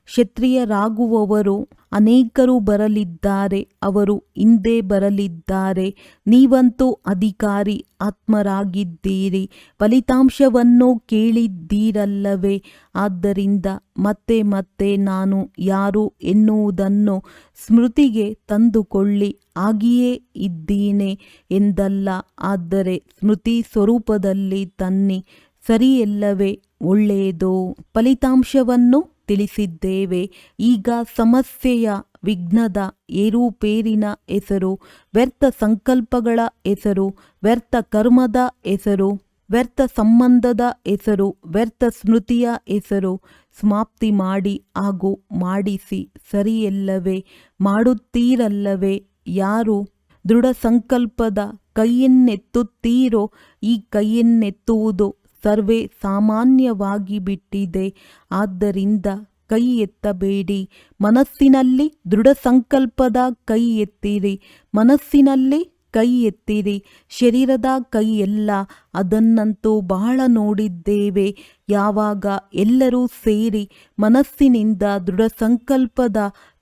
ಕ್ಷತ್ರಿಯರಾಗುವವರು ಅನೇಕರು ಬರಲಿದ್ದಾರೆ, ಅವರು ಹಿಂದೆ ಬರಲಿದ್ದಾರೆ. ನೀವಂತೂ ಅಧಿಕಾರಿ ಆತ್ಮರಾಗಿದ್ದೀರಿ, ಫಲಿತಾಂಶವನ್ನು ಕೇಳಿದ್ದೀರಲ್ಲವೇ? ಆದ್ದರಿಂದ ಮತ್ತೆ ಮತ್ತೆ ನಾನು ಯಾರು ಎನ್ನುವುದನ್ನು ಸ್ಮೃತಿಗೆ ತಂದುಕೊಳ್ಳಿ. ಹಾಗೆಯೇ ಇದ್ದೀನಿ ಎಂದಲ್ಲ, ಆದರೆ ಸ್ಮೃತಿ ಸ್ವರೂಪದಲ್ಲಿ ತನ್ನಿ. ಸರಿಯಲ್ಲವೇ? ಒಳ್ಳೆಯದು. ಫಲಿತಾಂಶವನ್ನು ತಿಳಿಸಿದ್ದೇವೆ. ಈಗ ಸಮಸ್ಯೆಯ ವಿಘ್ನದ ಏರುಪೇರಿನ ಹೆಸರು, ವ್ಯರ್ಥ ಸಂಕಲ್ಪಗಳ ಹೆಸರು, ವ್ಯರ್ಥ ಕರ್ಮದ ಹೆಸರು, ವ್ಯರ್ಥ ಸಂಬಂಧದ ಹೆಸರು, ವ್ಯರ್ಥ ಸ್ಮೃತಿಯ ಹೆಸರು. ಸಮಾಪ್ತಿ ಮಾಡಿ ಹಾಗೂ ಮಾಡಿಸಿ. ಸರಿಯಲ್ಲವೇ? ಮಾಡುತ್ತೀರಲ್ಲವೇ? ಯಾರು ದೃಢ ಸಂಕಲ್ಪದ ಕೈಯನ್ನೆತ್ತುತ್ತೀರೋ ಈ ಕೈಯನ್ನೆತ್ತುವುದು ಸರ್ವೇ ಸಾಮಾನ್ಯವಾಗಿ ಬಿಟ್ಟಿದೆ. ಆದ್ದರಿಂದ ಕೈ ಎತ್ತಬೇಡಿ. ಮನಸ್ಸಿನಲ್ಲಿ ದೃಢ ಸಂಕಲ್ಪದ ಕೈ ಎತ್ತಿರಿ. ಮನಸ್ಸಿನಲ್ಲಿ ಕೈ ಎತ್ತಿರಿ. ಶರೀರದ ಕೈಯಲ್ಲ. ಅದನ್ನಂತೂ ಬಹಳ ನೋಡಿದ್ದೇವೆ. ಯಾವಾಗ ಎಲ್ಲರೂ ಸೇರಿ ಮನಸ್ಸಿನಿಂದ ದೃಢ ಸಂಕಲ್ಪದ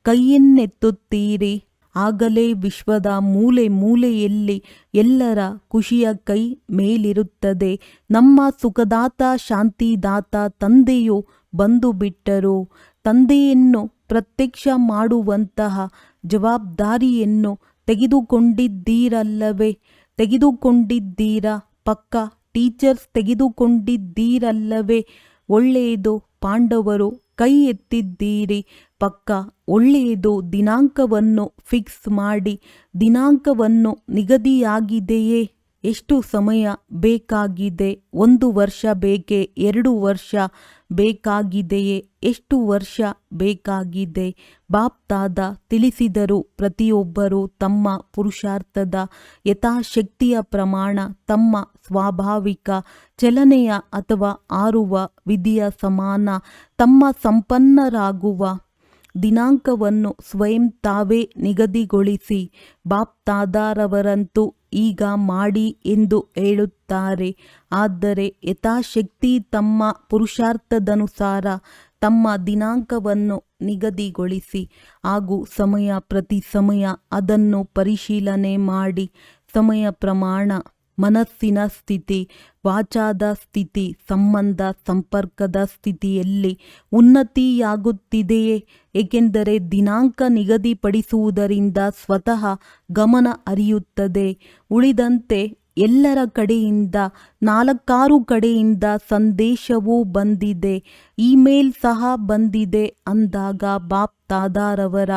ಕೈಯನ್ನೆತ್ತುತ್ತೀರಿ, ಆಗಲೇ ವಿಶ್ವದ ಮೂಲೆ ಮೂಲೆಯಲ್ಲಿ ಎಲ್ಲರ ಖುಷಿಯ ಕೈ ಮೇಲಿರುತ್ತದೆ. ನಮ್ಮ ಸುಖದಾತ ಶಾಂತಿದಾತ ತಂದೆಯು ಬಂದು ಬಿಟ್ಟರು. ತಂದೆಯನ್ನು ಪ್ರತ್ಯಕ್ಷ ಮಾಡುವಂತಹ ಜವಾಬ್ದಾರಿಯನ್ನು ತೆಗೆದುಕೊಂಡಿದ್ದೀರಲ್ಲವೇ? ತೆಗೆದುಕೊಂಡಿದ್ದೀರಾ? ಪಕ್ಕ ಟೀಚರ್ಸ್ ತೆಗೆದುಕೊಂಡಿದ್ದೀರಲ್ಲವೇ? ಒಳ್ಳೆಯದು. ಪಾಂಡವರು ಕೈ ಎತ್ತಿದ್ದೀರಿ. ಪಕ್ಕ ಒಳ್ಳೆಯದು. ದಿನಾಂಕವನ್ನು ಫಿಕ್ಸ್ ಮಾಡಿ. ದಿನಾಂಕವನ್ನು ನಿಗದಿಯಾಗಿದೆಯೇ? ಎಷ್ಟು ಸಮಯ ಬೇಕಾಗಿದೆ? 1 ವರ್ಷ ಬೇಕೇ? 2 ವರ್ಷ ಬೇಕಾಗಿದೆಯೇ? ಎಷ್ಟು ವರ್ಷ ಬೇಕಾಗಿದೆ? ಬಾಪ್ ದಾದಾ ತಿಳಿಸಿದರು, ಪ್ರತಿಯೊಬ್ಬರೂ ತಮ್ಮ ಪುರುಷಾರ್ಥದ ಯಥಾಶಕ್ತಿಯ ಪ್ರಮಾಣ ತಮ್ಮ ಸ್ವಾಭಾವಿಕ ಚಲನೆಯ ಅಥವಾ ಆರುವ ವಿಧಿಯ ಸಮಾನ ತಮ್ಮ ಸಂಪನ್ನರಾಗುವ ದಿನಾಂಕವನ್ನು ಸ್ವಯಂ ತಾವೇ ನಿಗದಿಗೊಳಿಸಿ. ಬಾಪ್ ದಾದಾರವರಂತೂ ಈಗ ಮಾಡಿ ಎಂದು ಹೇಳುತ್ತಾರೆ. ಆದರೆ ಯಥಾಶಕ್ತಿ ತಮ್ಮ ಪುರುಷಾರ್ಥದನುಸಾರ ತಮ್ಮ ದಿನಾಂಕವನ್ನು ನಿಗದಿಗೊಳಿಸಿ ಹಾಗೂ ಸಮಯ ಪ್ರತಿ ಸಮಯ ಅದನ್ನು ಪರಿಶೀಲನೆ ಮಾಡಿ. ಸಮಯ ಪ್ರಮಾಣ ಮನಸ್ಸಿನ ಸ್ಥಿತಿ, ವಾಚಾದ ಸ್ಥಿತಿ, ಸಂಬಂಧ ಸಂಪರ್ಕದ ಸ್ಥಿತಿಯಲ್ಲಿ ಉನ್ನತಿಯಾಗುತ್ತಿದೆಯೇ? ಏಕೆಂದರೆ ದಿನಾಂಕ ನಿಗದಿಪಡಿಸುವುದರಿಂದ ಸ್ವತಃ ಗಮನ ಹರಿಯುತ್ತದೆ. ಉಳಿದಂತೆ ಎಲ್ಲರ ಕಡೆಯಿಂದ 4-6 ಕಡೆಯಿಂದ ಸಂದೇಶವೂ ಬಂದಿದೆ, ಇಮೇಲ್ ಸಹ ಬಂದಿದೆ ಅಂದಾಗ ಬಾಪ್ ದಾದಾರವರ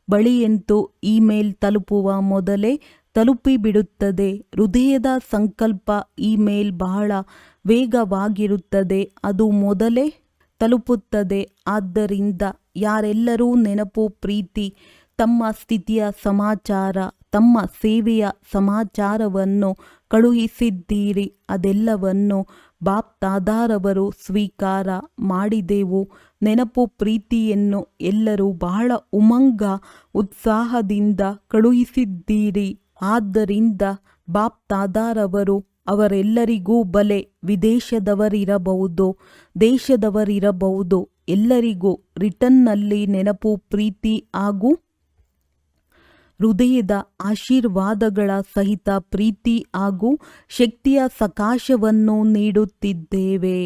ಬಳಿಯಂತೂ ಇಮೇಲ್ ತಲುಪುವ ಮೊದಲೇ ತಲುಪಿಬಿಡುತ್ತದೆ. ಹೃದಯದ ಸಂಕಲ್ಪ ಇಮೇಲ್ ಬಹಳ ವೇಗವಾಗಿರುತ್ತದೆ, ಅದು ಮೊದಲೇ ತಲುಪುತ್ತದೆ. ಆದ್ದರಿಂದ ಯಾರೆಲ್ಲರೂ ನೆನಪು, ಪ್ರೀತಿ, ತಮ್ಮ ಸ್ಥಿತಿಯ ಸಮಾಚಾರ, ತಮ್ಮ ಸೇವೆಯ ಸಮಾಚಾರವನ್ನು ಕಳುಹಿಸಿದ್ದೀರಿ, ಅದೆಲ್ಲವನ್ನು ಬಾಪ್ ದಾದಾರವರು ಸ್ವೀಕಾರ ಮಾಡಿದೆವು. ನೆನಪು ಪ್ರೀತಿಯನ್ನು ಎಲ್ಲರೂ ಬಹಳ ಉಮಂಗ ಉತ್ಸಾಹದಿಂದ ಕಳುಹಿಸಿದ್ದೀರಿ. ಆದ್ದರಿಂದ ಬಾಪ್ ದಾದಾರವರು ಅವರೆಲ್ಲರಿಗೂ, ಬಲೆ ವಿದೇಶದವರಿರಬಹುದು, ದೇಶದವರಿರಬಹುದು, ಎಲ್ಲರಿಗೂ ರಿಟರ್ನ್ನಲ್ಲಿ ನೆನಪು, ಪ್ರೀತಿ ಹಾಗೂ ಹೃದಯದ ಆಶೀರ್ವಾದಗಳ ಸಹಿತ ಪ್ರೀತಿ ಹಾಗೂ ಶಕ್ತಿಯ ಸಕಾಶವನ್ನು ನೀಡುತ್ತಿದ್ದೇವೆ.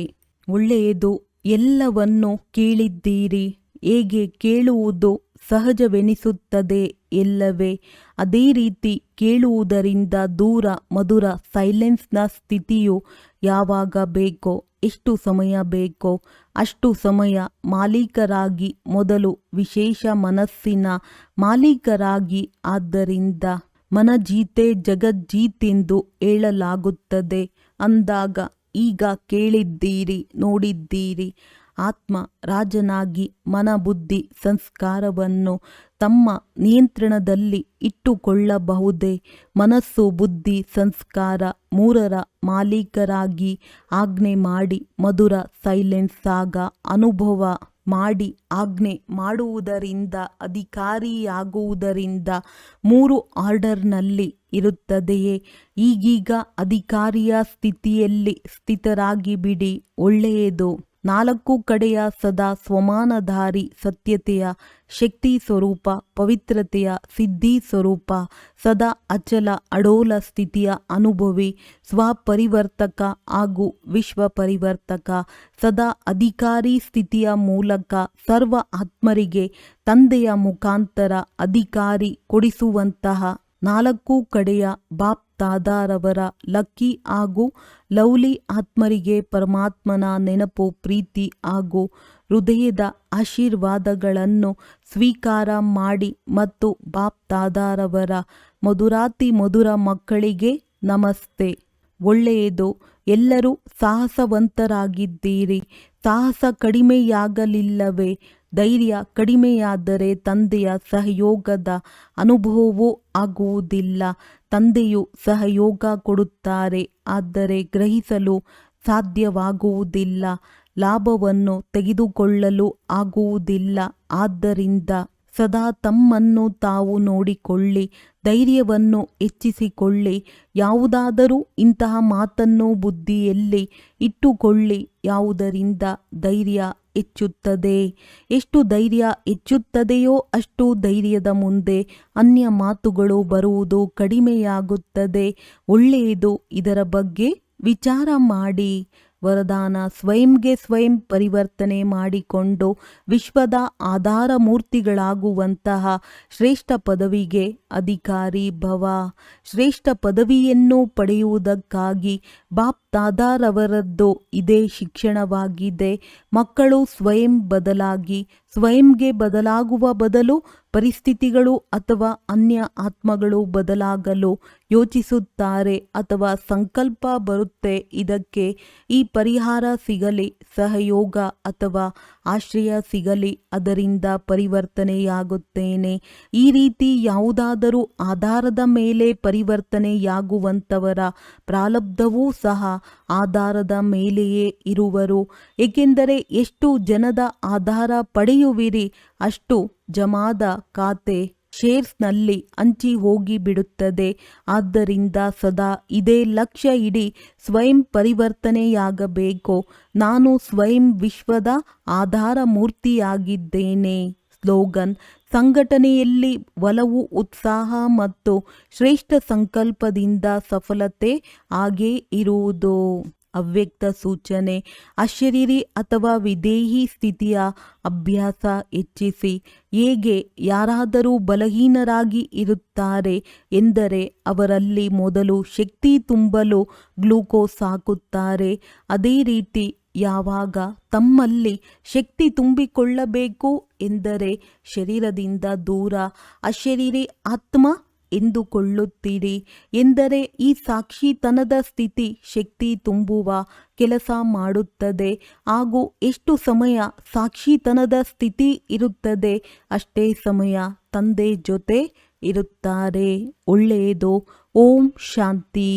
ಒಳ್ಳೆಯದು. ಎಲ್ಲವನ್ನು ಕೇಳಿದ್ದೀರಿ. ಹೇಗೆ ಕೇಳುವುದು ಸಹಜವೆನಿಸುತ್ತದೆ ಎಲ್ಲವೇ? ಅದೇ ರೀತಿ ಕೇಳುವುದರಿಂದ ದೂರ ಮಧುರ ಸೈಲೆನ್ಸ್ನ ಸ್ಥಿತಿಯು ಯಾವಾಗ ಬೇಕೋ, ಎಷ್ಟು ಸಮಯ ಬೇಕೋ ಅಷ್ಟು ಸಮಯ ಮಾಲೀಕರಾಗಿ, ಮೊದಲು ವಿಶೇಷ ಮನಸ್ಸಿನ ಮಾಲೀಕರಾಗಿ. ಆದ್ದರಿಂದ ಮನಜೀತೆ ಜಗಜ್ಜೀತೆಂದು ಹೇಳಲಾಗುತ್ತದೆ ಅಂದಾಗ ಈಗ ಕೇಳಿದ್ದೀರಿ, ನೋಡಿದ್ದೀರಿ. ಆತ್ಮ ರಾಜನಾಗಿ ಮನ ಬುದ್ಧಿ ಸಂಸ್ಕಾರವನ್ನು ತಮ್ಮ ನಿಯಂತ್ರಣದಲ್ಲಿ ಇಟ್ಟುಕೊಳ್ಳಬಹುದೇ? ಮನಸ್ಸು ಬುದ್ಧಿ ಸಂಸ್ಕಾರ 3ರ ಮಾಲೀಕರಾಗಿ ಆಜ್ಞೆ ಮಾಡಿ ಮಧುರ ಸೈಲೆನ್ಸ್ ಆಗ ಅನುಭವ ಮಾಡಿ. ಆಜ್ಞೆ ಮಾಡುವುದರಿಂದ, ಅಧಿಕಾರಿಯಾಗುವುದರಿಂದ 3 ಆರ್ಡರ್ನಲ್ಲಿ ಇರುತ್ತದೆಯೇ? ಈಗೀಗ ಅಧಿಕಾರಿಯ ಸ್ಥಿತಿಯಲ್ಲಿ ಸ್ಥಿತರಾಗಿ ಬಿಡಿ. ಒಳ್ಳೆಯದು. 4 ಕಡೆಯ ಸದಾ ಸ್ವಮಾನಧಾರಿ, ಸತ್ಯತೆಯ ಶಕ್ತಿ ಸ್ವರೂಪ, ಪವಿತ್ರತೆಯ ಸಿದ್ಧಿ ಸ್ವರೂಪ, ಸದಾ ಅಚಲ ಅಡೋಲ ಸ್ಥಿತಿಯ ಅನುಭವಿ, ಸ್ವಪರಿವರ್ತಕ ಹಾಗೂ ವಿಶ್ವ ಪರಿವರ್ತಕ, ಸದಾ ಅಧಿಕಾರಿ ಸ್ಥಿತಿಯ ಮೂಲಕ ಸರ್ವ ಆತ್ಮರಿಗೆ ತಂದೆಯ ಮುಖಾಂತರ ಅಧಿಕಾರಿ ಕೊಡಿಸುವಂತಹ 4 ಕಡೆಯ ಬಾಪ್ ದಾದಾರವರ ಲಕ್ಕಿ ಹಾಗೂ ಲವ್ಲಿ ಆತ್ಮರಿಗೆ ಪರಮಾತ್ಮನ ನೆನಪು, ಪ್ರೀತಿ ಹಾಗೂ ಹೃದಯದ ಆಶೀರ್ವಾದಗಳನ್ನು ಸ್ವೀಕಾರ ಮಾಡಿ. ಮತ್ತು ಬಾಪ್ ದಾದಾರವರ ಮಧುರಾತಿ ಮಧುರ ಮಕ್ಕಳಿಗೆ ನಮಸ್ತೆ. ಒಳ್ಳೆಯದು. ಎಲ್ಲರೂ ಸಾಹಸವಂತರಾಗಿದ್ದೀರಿ. ಸಾಹಸ ಕಡಿಮೆಯಾಗಲಿಲ್ಲವೇ? ಧೈರ್ಯ ಕಡಿಮೆಯಾದರೆ ತಂದೆಯ ಸಹಯೋಗದ ಅನುಭವವೂ ಆಗುವುದಿಲ್ಲ. ತಂದೆಯು ಸಹಯೋಗ ಕೊಡುತ್ತಾರೆ, ಆದರೆ ಗ್ರಹಿಸಲು ಸಾಧ್ಯವಾಗುವುದಿಲ್ಲ, ಲಾಭವನ್ನು ತೆಗೆದುಕೊಳ್ಳಲು ಆಗುವುದಿಲ್ಲ. ಆದ್ದರಿಂದ ಸದಾ ತಮ್ಮನ್ನು ತಾವು ನೋಡಿಕೊಳ್ಳಿ, ಧೈರ್ಯವನ್ನು ಹೆಚ್ಚಿಸಿಕೊಳ್ಳಿ. ಯಾವುದಾದರೂ ಇಂತಹ ಮಾತನ್ನು ಬುದ್ಧಿಯಲ್ಲಿ ಇಟ್ಟುಕೊಳ್ಳಿ. ಯಾವುದರಿಂದ ಧೈರ್ಯ ಹೆಚ್ಚುತ್ತದೆ? ಎಷ್ಟು ಧೈರ್ಯ ಹೆಚ್ಚುತ್ತದೆಯೋ ಅಷ್ಟು ಧೈರ್ಯದ ಮುಂದೆ ಅನ್ಯ ಮಾತುಗಳು ಬರುವುದು ಕಡಿಮೆಯಾಗುತ್ತದೆ. ಒಳ್ಳೆಯದು. ಇದರ ಬಗ್ಗೆ ವಿಚಾರ ಮಾಡಿ. ವರದಾನ: ಸ್ವಯಂಗೆ ಸ್ವಯಂ ಪರಿವರ್ತನೆ ಮಾಡಿಕೊಂಡು ವಿಶ್ವದ ಆಧಾರ ಮೂರ್ತಿಗಳಾಗುವಂತಹ ಶ್ರೇಷ್ಠ ಪದವಿಗೆ ಅಧಿಕಾರಿ ಭವ. ಶ್ರೇಷ್ಠ ಪದವಿಯನ್ನು ಪಡೆಯುವುದಕ್ಕಾಗಿ ಬಾಪ್ ದಾದಾರವರದ್ದು ಇದೇ ಶಿಕ್ಷಣವಾಗಿದೆ. ಮಕ್ಕಳು ಸ್ವಯಂ ಬದಲಾಗಿ ಸ್ವಯಂಗೆ ಬದಲಾಗುವ ಬದಲು ಪರಿಸ್ಥಿತಿಗಳು ಅಥವಾ ಅನ್ಯ ಆತ್ಮಗಳು ಬದಲಾಗಲು ಯೋಚಿಸುತ್ತಾರೆ ಅಥವಾ ಸಂಕಲ್ಪ ಬರುತ್ತೆ. ಇದಕ್ಕೆ ಈ ಪರಿಹಾರ ಸಿಗಲಿ, ಸಹಯೋಗ ಅಥವಾ ಆಶ್ರಯ ಸಿಗಲಿ, ಅದರಿಂದ ಪರಿವರ್ತನೆಯಾಗುತ್ತೇನೆ. ಈ ರೀತಿ ಯಾವುದಾದರೂ ಆಧಾರದ ಮೇಲೆ ಪರಿವರ್ತನೆಯಾಗುವಂಥವರ ಪ್ರಾರಬ್ಧವೂ ಸಹ ಆಧಾರದ ಮೇಲೆಯೇ ಇರುವರು. ಏಕೆಂದರೆ ಎಷ್ಟು ಜನದ ಆಧಾರ ಪಡೆಯುವಿರಿ ಅಷ್ಟು ಜಮಾದ ಖಾತೆ ಶೇರ್ಸ್ನಲ್ಲಿ ಹಂಚಿ ಹೋಗಿ ಬಿಡುತ್ತದೆ. ಆದ್ದರಿಂದ ಸದಾ ಇದೇ ಲಕ್ಷ್ಯ ಇಡಿ, ಸ್ವಯಂ ಪರಿವರ್ತನೆಯಾಗಬೇಕು. ನಾನು ಸ್ವಯಂ ವಿಶ್ವದ ಆಧಾರ ಮೂರ್ತಿಯಾಗಿದ್ದೇನೆ. ಸ್ಲೋಗನ್: ಸಂಘಟನೆಯಲ್ಲಿ ಒಲವು, ಉತ್ಸಾಹ ಮತ್ತು ಶ್ರೇಷ್ಠ ಸಂಕಲ್ಪದಿಂದ ಸಫಲತೆ ಹಾಗೇ ಇರುವುದು. ಅವ್ಯಕ್ತ ಸೂಚನೆ: ಅಶರೀರಿ ಅಥವಾ ವಿದೇಹಿ ಸ್ಥಿತಿಯ ಅಭ್ಯಾಸ ಹೆಚ್ಚಿಸಿ. ಹೇಗೆ ಯಾರಾದರೂ ಬಲಹೀನರಾಗಿ ಇರುತ್ತಾರೆ ಎಂದರೆ ಅವರಲ್ಲಿ ಮೊದಲು ಶಕ್ತಿ ತುಂಬಲು ಗ್ಲೂಕೋಸ್ ಹಾಕುತ್ತಾರೆ. ಅದೇ ರೀತಿ ಯಾವಾಗ ತಮ್ಮಲ್ಲಿ ಶಕ್ತಿ ತುಂಬಿಕೊಳ್ಳಬೇಕು ಎಂದರೆ ಶರೀರದಿಂದ ದೂರ ಅಶರೀರಿ ಆತ್ಮ ಎಂದುಕೊಳ್ಳುತ್ತೀರಿ ಎಂದರೆ ಈ ಸಾಕ್ಷಿತನದ ಸ್ಥಿತಿ ಶಕ್ತಿ ತುಂಬುವ ಕೆಲಸ ಮಾಡುತ್ತದೆ. ಹಾಗೂ ಎಷ್ಟು ಸಮಯ ಸಾಕ್ಷಿತನದ ಸ್ಥಿತಿ ಇರುತ್ತದೆ ಅಷ್ಟೇ ಸಮಯ ತಂದೆ ಜೊತೆ ಇರುತ್ತಾರೆ. ಒಳ್ಳೆಯದು. ಓಂ ಶಾಂತಿ.